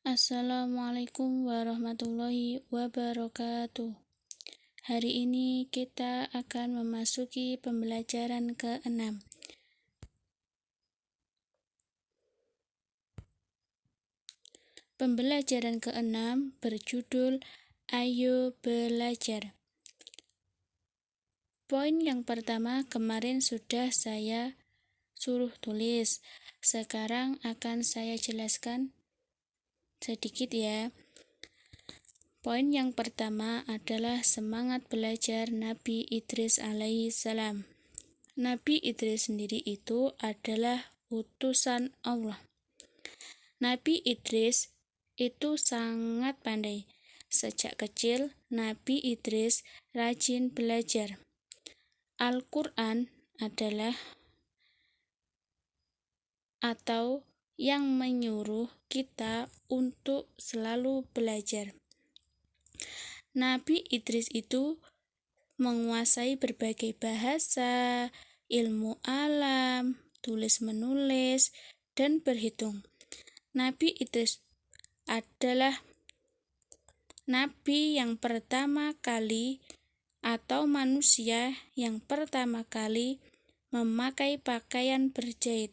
Assalamualaikum warahmatullahi wabarakatuh. Hari ini kita akan memasuki pembelajaran ke-6. Pembelajaran ke-6 berjudul Ayo Belajar. Poin yang pertama kemarin sudah saya suruh tulis. Sekarang akan saya jelaskan sedikit ya. Poin yang pertama adalah semangat belajar Nabi Idris alaihi salam. Nabi Idris sendiri itu adalah utusan Allah. Nabi Idris itu sangat pandai. Sejak kecil, Nabi Idris rajin belajar. Al-Quran adalah atau yang menyuruh kita untuk selalu belajar. Nabi Idris itu menguasai berbagai bahasa, ilmu alam, tulis-menulis, dan berhitung. Nabi Idris adalah nabi yang pertama kali atau manusia yang pertama kali memakai pakaian berjahit.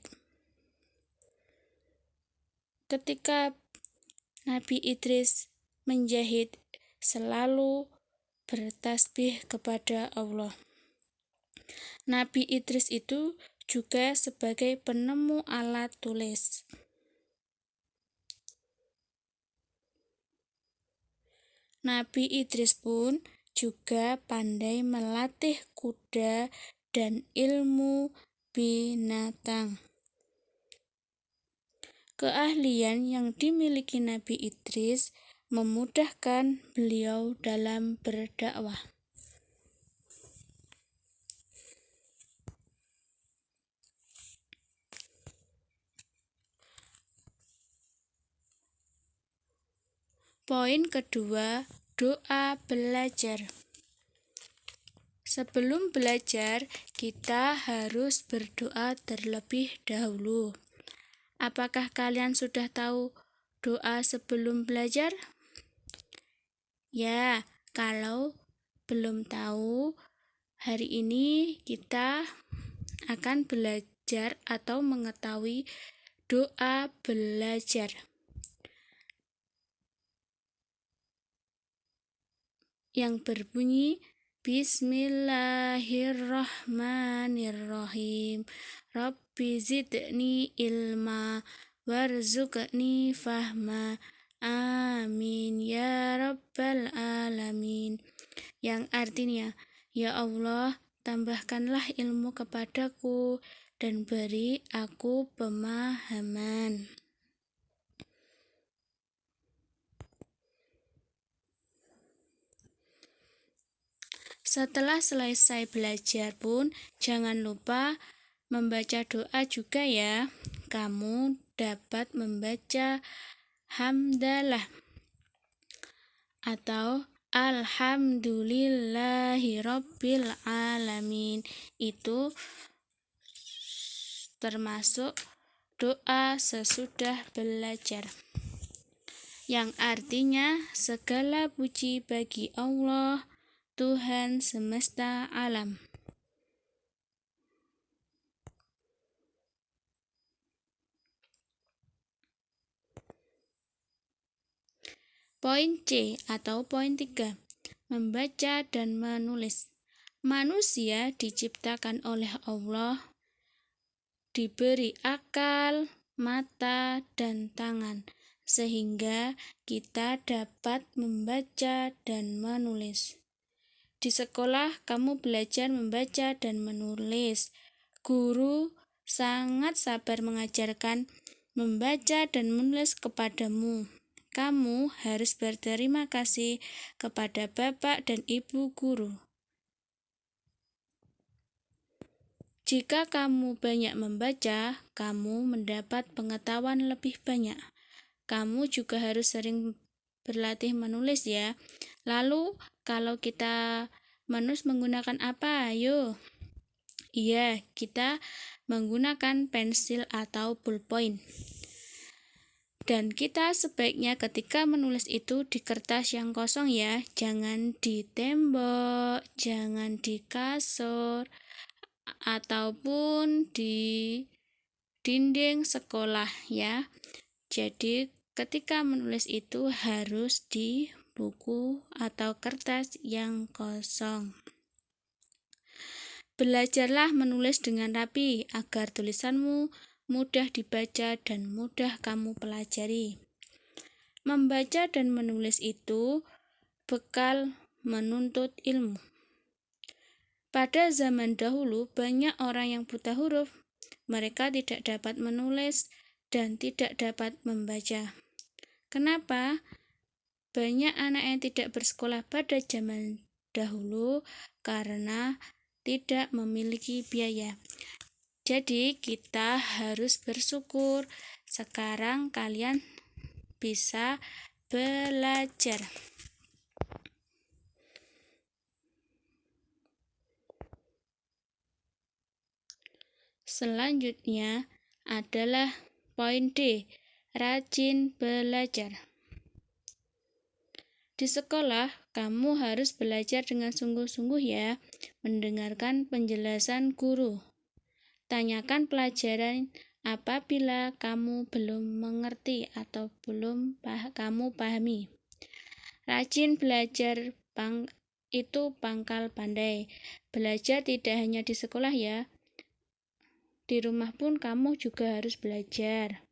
Ketika Nabi Idris menjahit, selalu bertasbih kepada Allah. Nabi Idris itu juga sebagai penemu alat tulis. Nabi Idris pun juga pandai melatih kuda dan ilmu binatang. Keahlian yang dimiliki Nabi Idris memudahkan beliau dalam berdakwah. Poin kedua, doa belajar. Sebelum belajar, kita harus berdoa terlebih dahulu. Apakah kalian sudah tahu doa sebelum belajar? Ya, kalau belum tahu, hari ini kita akan belajar atau mengetahui doa belajar. Yang berbunyi Bismillahirrahmanirrahim. Rabbi zidni ilma warzuqni fahma. Amin ya rabbal alamin. Yang artinya, ya Allah, tambahkanlah ilmu kepadaku dan beri aku pemahaman. Setelah selesai belajar pun, jangan lupa membaca doa juga ya. Kamu dapat membaca hamdalah atau alhamdulillahirabbil alamin. Itu termasuk doa sesudah belajar, yang artinya segala puji bagi Allah, Tuhan semesta alam. Poin C atau poin 3, membaca dan menulis. Manusia diciptakan oleh Allah, diberi akal, mata, dan tangan, sehingga kita dapat membaca dan menulis. Di sekolah, kamu belajar membaca dan menulis. Guru sangat sabar mengajarkan membaca dan menulis kepadamu. Kamu harus berterima kasih kepada Bapak dan Ibu guru. Jika kamu banyak membaca, kamu mendapat pengetahuan lebih banyak. Kamu juga harus sering berlatih menulis ya. Lalu, kalau kita menulis menggunakan apa? Ayo. Iya, kita menggunakan pensil atau ballpoint. Dan kita sebaiknya ketika menulis itu di kertas yang kosong ya, jangan di tembok, jangan di kasur, ataupun di dinding sekolah ya. Jadi ketika menulis itu harus di buku atau kertas yang kosong. Belajarlah menulis dengan rapi agar tulisanmu mudah dibaca dan mudah kamu pelajari. Membaca dan menulis itu bekal menuntut ilmu. Pada zaman dahulu banyak orang yang buta huruf. Mereka tidak dapat menulis dan tidak dapat membaca. Kenapa? Banyak anak yang tidak bersekolah pada zaman dahulu karena tidak memiliki biaya. Jadi kita harus bersyukur sekarang kalian bisa belajar. Selanjutnya adalah poin D, rajin belajar. Di sekolah, kamu harus belajar dengan sungguh-sungguh ya, mendengarkan penjelasan guru. Tanyakan pelajaran apabila kamu belum mengerti atau belum kamu pahami. Rajin belajar itu pangkal pandai. Belajar tidak hanya di sekolah ya, di rumah pun kamu juga harus belajar.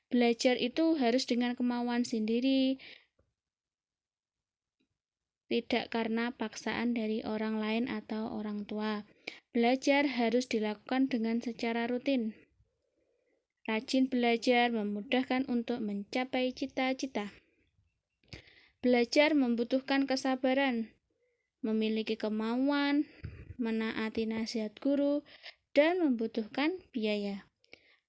Belajar itu harus dengan kemauan sendiri, tidak karena paksaan dari orang lain atau orang tua. Belajar harus dilakukan dengan secara rutin. Rajin belajar memudahkan untuk mencapai cita-cita. Belajar membutuhkan kesabaran, memiliki kemauan, menaati nasihat guru, dan membutuhkan biaya.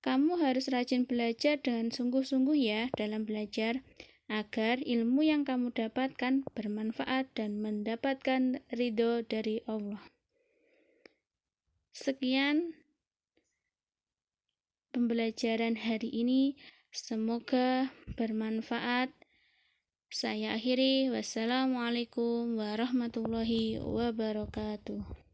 Kamu harus rajin belajar dengan sungguh-sungguh ya dalam belajar, agar ilmu yang kamu dapatkan bermanfaat dan mendapatkan ridho dari Allah. Sekian pembelajaran hari ini, semoga bermanfaat. Saya akhiri, wassalamualaikum warahmatullahi wabarakatuh.